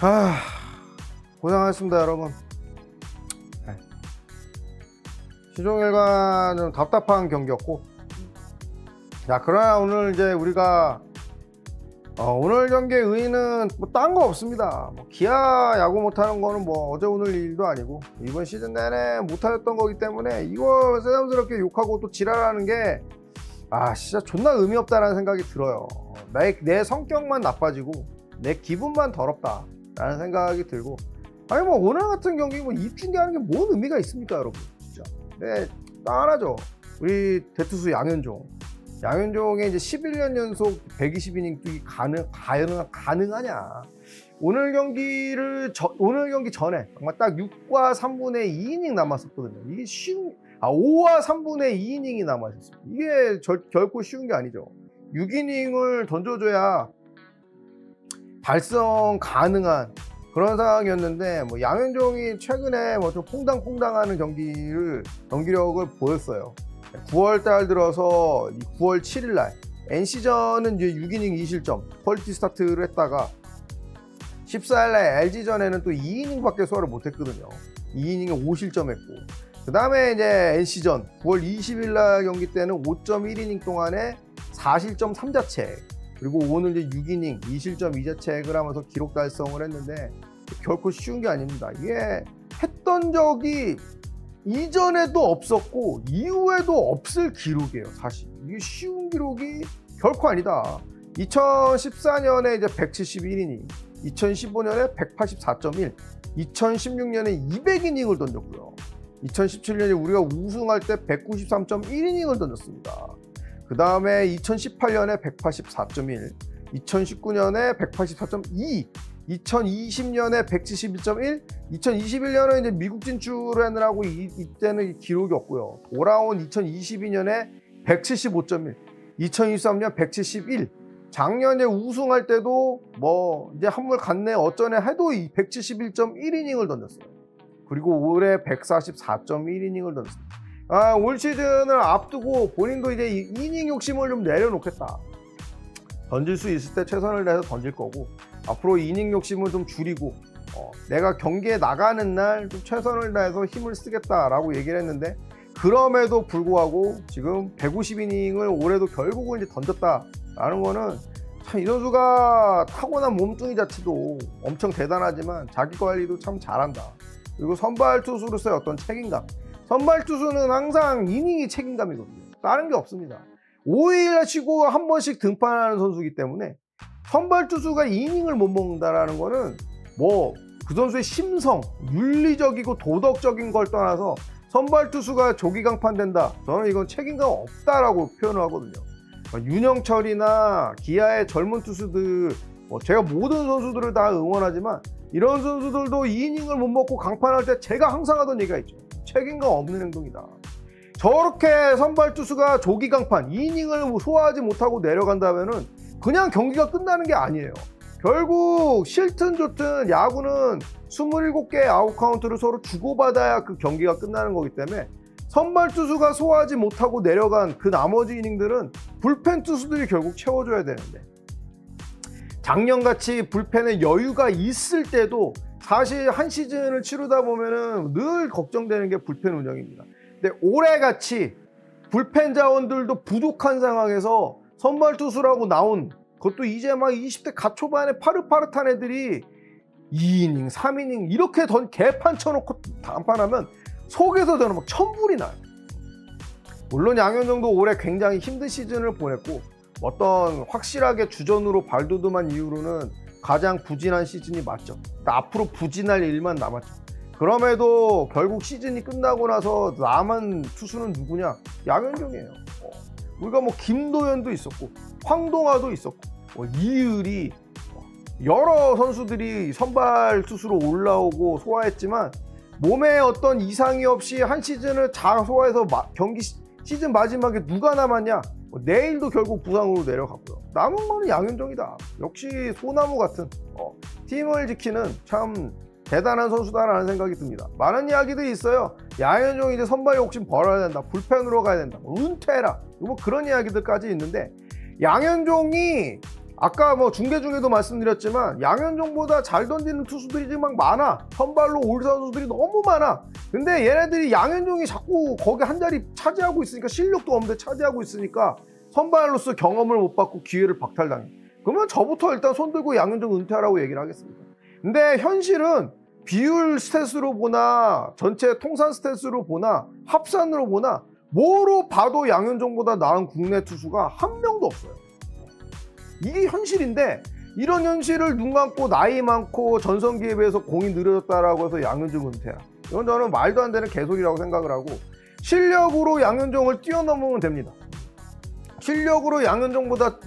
아, 고생하셨습니다, 여러분. 네. 시종일관 좀 답답한 경기였고, 자, 그러나 오늘 이제 우리가 오늘 경기의 의의는 뭐 딴 거 없습니다. 뭐 기아 야구 못하는 거는 뭐 어제 오늘 일도 아니고 이번 시즌 내내 못하였던 거기 때문에 이걸 새삼스럽게 욕하고 또 지랄하는 게 진짜 존나 의미 없다라는 생각이 들어요. 내 성격만 나빠지고 내 기분만 더럽다 라는 생각이 들고, 아니 뭐 오늘 같은 경기 뭐 입중계하는 게 뭔 의미가 있습니까, 여러분? 진짜. 네, 딱 하나죠. 우리 대투수 양현종의 이제 11년 연속 120이닝 뛰기 가능하냐? 오늘 경기 전에 정말 딱 6과 3분의 2이닝 남았었거든요. 이게 5와 3분의 2이닝이 남았었어요. 이게 결코 쉬운 게 아니죠. 6이닝을 던져줘야 달성 가능한 그런 상황이었는데, 뭐 양현종이 최근에 뭐 좀 퐁당퐁당하는 경기력을 보였어요. 9월달 들어서 9월 7일날 NC전은 이제 6이닝 2실점 퀄리티 스타트를 했다가 14일날 LG전에는 또 2이닝밖에 소화를 못했거든요. 2이닝에 5실점했고, 그 다음에 이제 NC전 9월 20일날 경기 때는 5.1이닝 동안에 4실점 3자책, 그리고 오늘 이제 6이닝 2실점 2자책을 하면서 기록 달성을 했는데 결코 쉬운 게 아닙니다. 이게 했던 적이 이전에도 없었고 이후에도 없을 기록이에요. 사실 이게 쉬운 기록이 결코 아니다. 2014년에 이제 171이닝, 2015년에 184.1, 2016년에 200이닝을 던졌고요. 2017년에 우리가 우승할 때 193.1이닝을 던졌습니다. 그 다음에 2018년에 184.1, 2019년에 184.2, 2020년에 171.1, 2021년은 이제 미국 진출을 하느라고 이때는 기록이 없고요. 돌아온 2022년에 175.1, 2023년 171, 작년에 우승할 때도 뭐 이제 한물 갔네 어쩌네 해도 171.1이닝을 던졌어요. 그리고 올해 144.1이닝을 던졌습니다. 올 시즌을 앞두고 본인도 이제 이닝 욕심을 좀 내려놓겠다. 던질 수 있을 때 최선을 다해서 던질 거고, 앞으로 이닝 욕심을 좀 줄이고 내가 경기에 나가는 날 좀 최선을 다해서 힘을 쓰겠다라고 얘기를 했는데, 그럼에도 불구하고 지금 150이닝을 올해도 결국은 이제 던졌다라는 거는 참 이 선수가 타고난 몸뚱이 자체도 엄청 대단하지만 자기 관리도 참 잘한다. 그리고 선발 투수로서의 어떤 책임감, 선발 투수는 항상 이닝이 책임감이거든요. 다른 게 없습니다. 5일 쉬고 한 번씩 등판하는 선수이기 때문에 선발 투수가 이닝을 못 먹는다라는 거는 뭐 그 선수의 심성, 윤리적이고 도덕적인 걸 떠나서 선발 투수가 조기 강판된다, 저는 이건 책임감 없다라고 표현을 하거든요. 윤영철이나 기아의 젊은 투수들, 제가 모든 선수들을 다 응원하지만 이런 선수들도 2이닝을 못 먹고 강판할 때 제가 항상 하던 얘기가 있죠. 책임감 없는 행동이다. 저렇게 선발 투수가 조기 강판 2이닝을 소화하지 못하고 내려간다면은 그냥 경기가 끝나는 게 아니에요. 결국 싫든 좋든 야구는 27개의 아웃 카운트를 서로 주고받아야 그 경기가 끝나는 거기 때문에 선발 투수가 소화하지 못하고 내려간 그 나머지 이닝들은 불펜 투수들이 결국 채워줘야 되는데, 작년같이 불펜에 여유가 있을 때도 사실 한 시즌을 치르다 보면은 늘 걱정되는 게 불펜 운영입니다. 근데 올해같이 불펜 자원들도 부족한 상황에서 선발 투수라고 나온, 그것도 이제 막 20대 가초반에 파릇파릇한 애들이 2이닝, 3이닝 이렇게 개판 쳐놓고 단판하면 속에서 저는 막 천불이 나요. 물론 양현종도 올해 굉장히 힘든 시즌을 보냈고 어떤 확실하게 주전으로 발돋움한 이후로는 가장 부진한 시즌이 맞죠. 앞으로 부진할 일만 남았죠. 그럼에도 결국 시즌이 끝나고 나서 남은 투수는 누구냐? 양현종이에요. 우리가 뭐 김도현도 있었고 황동아도 있었고 이을이, 여러 선수들이 선발 투수로 올라오고 소화했지만 몸에 어떤 이상이 없이 한 시즌을 잘 소화해서 시즌 마지막에 누가 남았냐? 내일도 결국 부상으로 내려갔고요. 남은 거는 양현종이다. 역시 소나무 같은 팀을 지키는 참 대단한 선수다라는 생각이 듭니다. 많은 이야기들이 있어요. 양현종이 이제 선발 욕심 벌어야 된다, 불펜으로 가야 된다, 은퇴해라, 뭐 그런 이야기들까지 있는데, 양현종이 아까 뭐 중계 중에도 말씀드렸지만 양현종보다 잘 던지는 투수들이 지금 막 많아. 선발로 올 선수들이 너무 많아. 근데 얘네들이 양현종이 자꾸 거기 한 자리 차지하고 있으니까, 실력도 없는데 차지하고 있으니까 선발로서 경험을 못 받고 기회를 박탈당해. 그러면 저부터 일단 손들고 양현종 은퇴하라고 얘기를 하겠습니다. 근데 현실은 비율 스탯으로 보나 전체 통산 스탯으로 보나 합산으로 보나 뭐로 봐도 양현종보다 나은 국내 투수가 한 명도 없어요. 이게 현실인데, 이런 현실을 눈 감고 나이 많고 전성기에 비해서 공이 느려졌다라고 해서 양현종 은퇴야. 이건 저는 말도 안 되는 개소리라고 생각을 하고, 실력으로 양현종을 뛰어넘으면 됩니다. 실력으로 양현종보다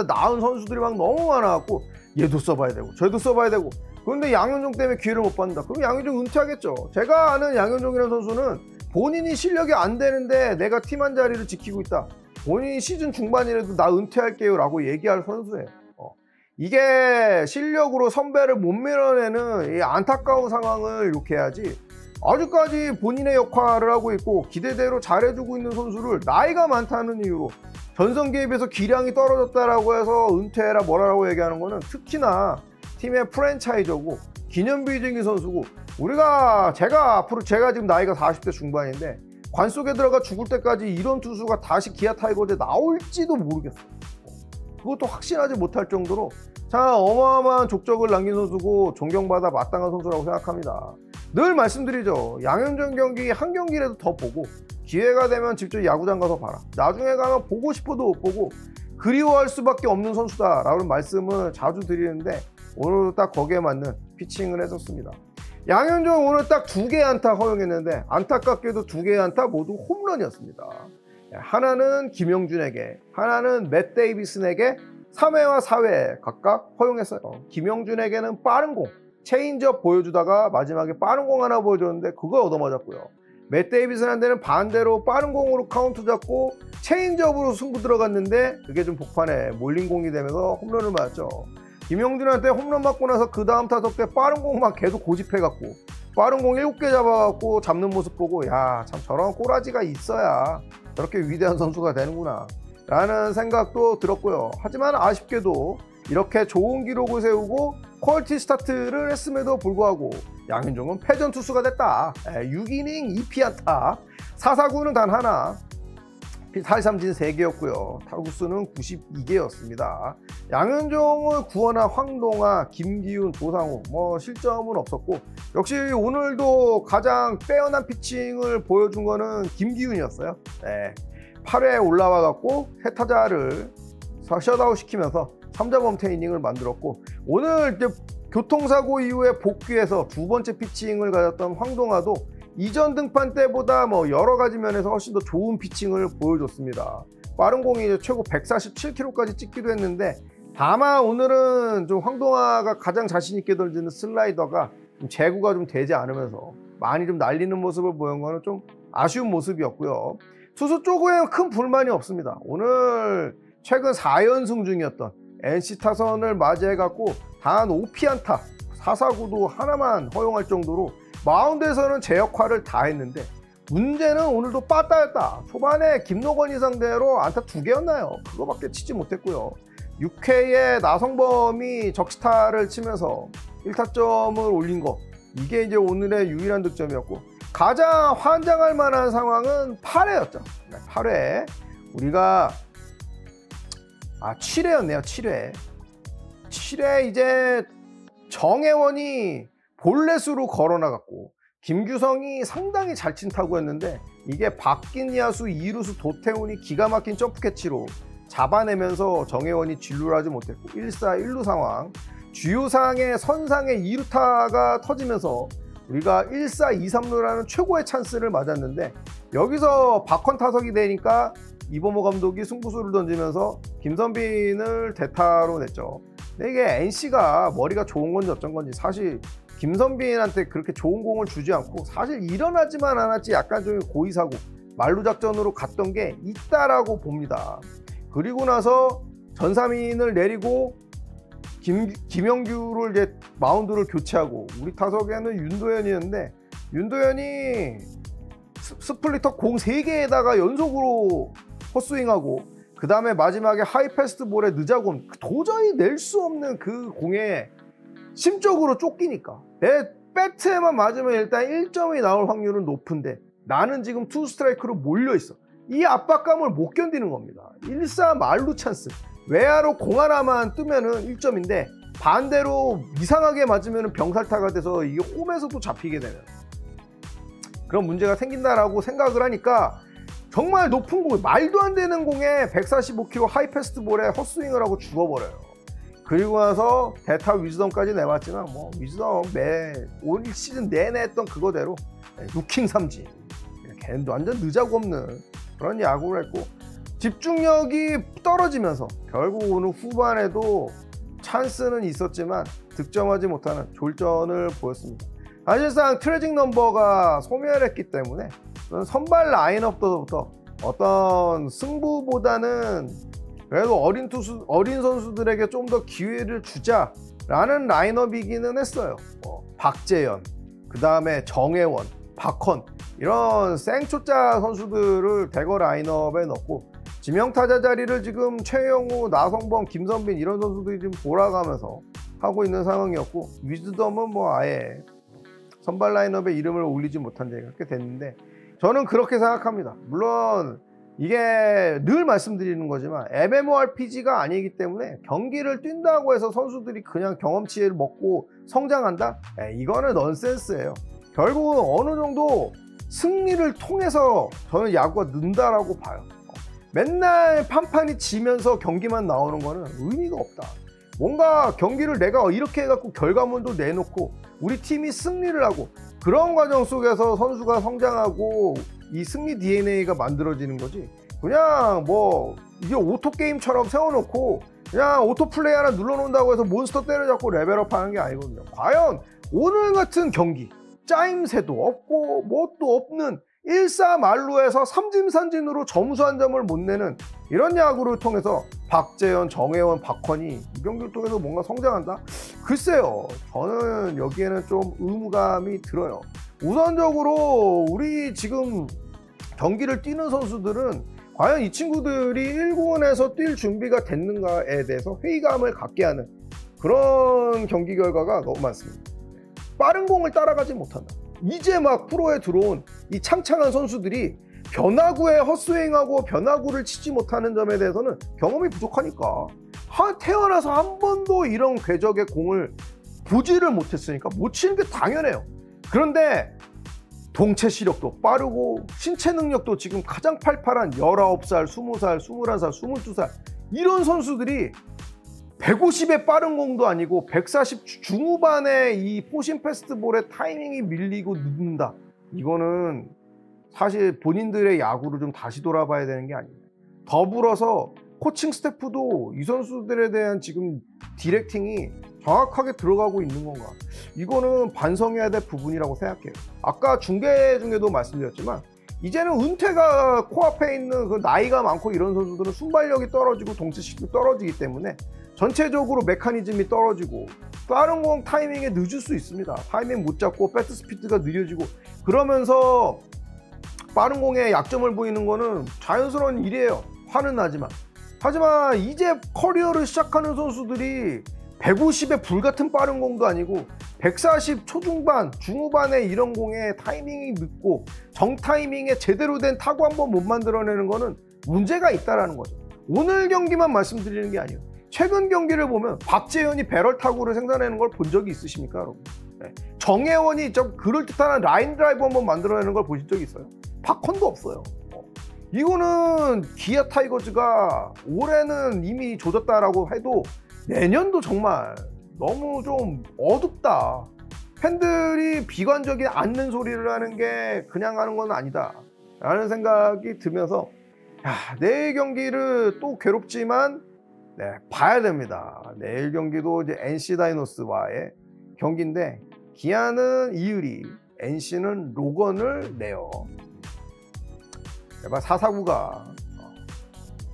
나은 선수들이 막 너무 많아갖고 얘도 써봐야 되고 쟤도 써봐야 되고, 그런데 양현종 때문에 기회를 못 받는다. 그럼 양현종 은퇴하겠죠. 제가 아는 양현종이라는 선수는 본인이 실력이 안 되는데 내가 팀 한 자리를 지키고 있다, 본인이 시즌 중반이라도 나 은퇴할게요 라고 얘기할 선수예요. 이게 실력으로 선배를 못 밀어내는 이 안타까운 상황을 욕해야지, 아직까지 본인의 역할을 하고 있고 기대대로 잘해주고 있는 선수를 나이가 많다는 이유로 전성기에 비해서 기량이 떨어졌다라고 해서 은퇴해라 뭐라고 얘기하는 거는, 특히나 팀의 프랜차이저고 기념비적인 선수고, 제가 지금 나이가 40대 중반인데 관 속에 들어가 죽을 때까지 이런 투수가 다시 기아 타이거즈에 나올지도 모르겠어요. 그것도 확신하지 못할 정도로 참 어마어마한 족적을 남긴 선수고 존경받아 마땅한 선수라고 생각합니다. 늘 말씀드리죠. 양현종 경기 한 경기라도 더 보고 기회가 되면 직접 야구장 가서 봐라. 나중에 가면 보고 싶어도 못 보고 그리워할 수밖에 없는 선수다라는 말씀을 자주 드리는데, 오늘도 딱 거기에 맞는 피칭을 해줬습니다. 양현종 오늘 딱 2개의 안타 허용했는데 안타깝게도 2개의 안타 모두 홈런이었습니다. 하나는 김영준에게, 하나는 맷 데이비슨에게 3회와 4회 각각 허용했어요. 김영준에게는 빠른 공, 체인지업 보여주다가 마지막에 빠른 공 하나 보여줬는데 그거 얻어맞았고요. 맷 데이비슨한테는 반대로 빠른 공으로 카운트 잡고 체인지업으로 승부 들어갔는데 그게 좀 복판에 몰린 공이 되면서 홈런을 맞았죠. 김영준한테 홈런 맞고 나서 그 다음 타석 때 빠른 공만 계속 고집해갖고 빠른 공 7개 잡아갖고 잡는 모습 보고, 야, 참 저런 꼬라지가 있어야 저렇게 위대한 선수가 되는구나 라는 생각도 들었고요. 하지만 아쉽게도 이렇게 좋은 기록을 세우고 퀄리티 스타트를 했음에도 불구하고 양현종은 패전 투수가 됐다. 6이닝 2피안타, 4사구는 단 하나, 탈삼진 3개였고요. 타구수는 92개였습니다. 양현종을 구원한 황동아, 김기훈, 조상우 실점은 없었고, 역시 오늘도 가장 빼어난 피칭을 보여준 거는 김기훈이었어요. 8회에 올라와 갖고 해타자를 셧아웃 시키면서 3자범퇴 이닝을 만들었고, 오늘 이제 교통사고 이후에 복귀해서 2번째 피칭을 가졌던 황동아도 이전 등판 때보다 여러 가지 면에서 훨씬 더 좋은 피칭을 보여줬습니다. 빠른 공이 이제 최고 147km까지 찍기도 했는데, 다만 오늘은 좀 황동아가 가장 자신 있게 던지는 슬라이더가 좀 제구가 좀 되지 않으면서 많이 좀 날리는 모습을 보인 거는 좀 아쉬운 모습이었고요. 투수 쪽에는 큰 불만이 없습니다. 오늘 최근 4연승 중이었던 NC 타선을 맞이해갖고 단 5피안타, 4사구도 하나만 허용할 정도로 마운드에서는 제 역할을 다 했는데, 문제는 오늘도 빠따였다. 초반에 김노건이 상대로 안타 2개였나요? 그거밖에 치지 못했고요. 6회에 나성범이 적시타를 치면서 1타점을 올린 거, 이게 이제 오늘의 유일한 득점이었고, 가장 환장할 만한 상황은 8회였죠. 8회 우리가 7회였네요. 7회 이제 정혜원이 볼넷으로 걸어나갔고 김규성이 상당히 잘 친 타구였는데, 이게 박긴 야수 2루수 도태훈이 기가 막힌 점프 캐치로 잡아내면서 정혜원이 진루를 하지 못했고 1사 1루 상황, 주요상의 선상의 2루타가 터지면서 우리가 1사 2, 3루라는 최고의 찬스를 맞았는데, 여기서 박헌 타석이 되니까 이범호 감독이 승부수를 던지면서 김선빈을 대타로 냈죠. 근데 이게 NC가 머리가 좋은 건지 어쩐 건지 사실 김선빈한테 그렇게 좋은 공을 주지 않고, 사실 일어나지만 않았지 약간 좀 고의사고 만루작전으로 갔던 게 있다라고 봅니다. 그리고 나서 전삼인을 내리고 김영규를 이제 마운드를 교체하고, 우리 타석에는 윤도현이었는데 윤도현이 스플리터 공 3개에다가 연속으로 헛스윙하고, 그 다음에 마지막에 하이패스트 볼의 늦자공, 도저히 낼 수 없는 그 공에 심적으로 쫓기니까 내 배트에만 맞으면 일단 1점이 나올 확률은 높은데 나는 지금 투 스트라이크로 몰려있어. 이 압박감을 못 견디는 겁니다. 1사 말루 찬스, 외야로 공 하나만 뜨면은 1점인데 반대로 이상하게 맞으면 병살타가 돼서 이게 홈에서도 잡히게 되는 그런 문제가 생긴다라고 생각을 하니까 정말 높은 공, 말도 안 되는 공에 145km 하이패스트 볼에 헛스윙을 하고 죽어버려요. 그리고 나서 대타 위즈덤까지 내봤지만 뭐 위즈덤 올 시즌 내내 했던 그거대로 루킹 삼진, 걔는 완전 느자고 없는 그런 야구를 했고 집중력이 떨어지면서 결국 오늘 후반에도 찬스는 있었지만 득점하지 못하는 졸전을 보였습니다. 사실상 트레징 넘버가 소멸했기 때문에 선발 라인업부터 어떤 승부보다는 그래도 어린 선수들에게 좀 더 기회를 주자라는 라인업이기는 했어요. 박재현, 그 다음에 정혜원, 박헌 이런 생초짜 선수들을 대거 라인업에 넣고 지명타자 자리를 지금 최영우, 나성범, 김선빈 이런 선수들이 지금 돌아가면서 하고 있는 상황이었고 위즈덤은 뭐 아예 선발 라인업에 이름을 올리지 못한 데 그렇게 됐는데 저는 그렇게 생각합니다. 물론 이게 늘 말씀드리는 거지만 MMORPG가 아니기 때문에 경기를 뛴다고 해서 선수들이 그냥 경험치를 먹고 성장한다? 이거는 넌센스예요. 결국은 어느 정도 승리를 통해서 저는 야구가 는다라고 봐요. 맨날 판판이 지면서 경기만 나오는 거는 의미가 없다. 뭔가 경기를 내가 이렇게 해갖고 결과물도 내놓고 우리 팀이 승리를 하고 그런 과정 속에서 선수가 성장하고 이 승리 DNA가 만들어지는 거지. 그냥 뭐 이게 오토게임처럼 세워놓고 그냥 오토플레이 하나 눌러놓는다고 해서 몬스터 때려잡고 레벨업 하는 게 아니거든요. 과연 오늘 같은 경기 짜임새도 없고 뭣도 없는 1사 말루에서 삼진산진으로 점수 한 점을 못 내는 이런 야구를 통해서 박재현, 정혜원, 박헌이 이 경기를 통해서 뭔가 성장한다? 글쎄요, 저는 여기에는 좀 의무감이 들어요. 우선적으로 우리 지금 경기를 뛰는 선수들은 과연 이 친구들이 1군에서 뛸 준비가 됐는가에 대해서 회의감을 갖게 하는 그런 경기 결과가 너무 많습니다. 빠른 공을 따라가지 못한다. 이제 막 프로에 들어온 이 창창한 선수들이 변화구에 헛스윙하고 변화구를 치지 못하는 점에 대해서는 경험이 부족하니까 태어나서 한 번도 이런 궤적의 공을 보지를 못했으니까 못 치는 게 당연해요. 그런데 동체 시력도 빠르고 신체 능력도 지금 가장 팔팔한 19살, 20살, 21살, 22살 이런 선수들이 150의 빠른 공도 아니고 140 중후반에 이 포신 패스트볼의 타이밍이 밀리고 늦는다. 이거는 사실 본인들의 야구를 좀 다시 돌아봐야 되는 게 아니에요. 더불어서 코칭 스태프도 이 선수들에 대한 지금 디렉팅이 정확하게 들어가고 있는 건가? 이거는 반성해야 될 부분이라고 생각해요. 아까 중계 중에도 말씀드렸지만 이제는 은퇴가 코앞에 있는 그 나이가 많고 이런 선수들은 순발력이 떨어지고 동체식도 떨어지기 때문에 전체적으로 메커니즘이 떨어지고 빠른 공 타이밍에 늦을 수 있습니다. 타이밍 못 잡고 배트 스피드가 느려지고 그러면서 빠른 공에 약점을 보이는 거는 자연스러운 일이에요. 화는 나지만. 하지만 이제 커리어를 시작하는 선수들이 150의 불같은 빠른 공도 아니고 140 초중반, 중후반에 이런 공에 타이밍이 늦고 정타이밍에 제대로 된 타구 한번 못 만들어내는 거는 문제가 있다는 거죠. 오늘 경기만 말씀드리는 게 아니에요. 최근 경기를 보면 박재현이 배럴 타구를 생산하는 걸 본 적이 있으십니까, 여러분? 네. 정혜원이 좀 그럴듯한 라인 드라이브 한번 만들어내는 걸 보신 적이 있어요? 박헌도 없어요. 이거는 기아 타이거즈가 올해는 이미 조졌다라고 해도 내년도 정말 너무 좀 어둡다. 팬들이 비관적이 않는 소리를 하는 게 그냥 하는 건 아니다 라는 생각이 들면서 내일 경기를 또 괴롭지만 봐야 됩니다. 내일 경기도 이제 NC 다이노스와의 경기인데 기아는 이의리, NC는 로건을 내요. 제발 449가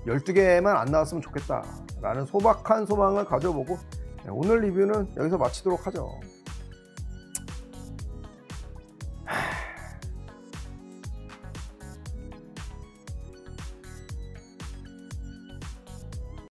12개만 안 나왔으면 좋겠다 라는 소박한 소망을 가져보고 오늘 리뷰는 여기서 마치도록 하죠.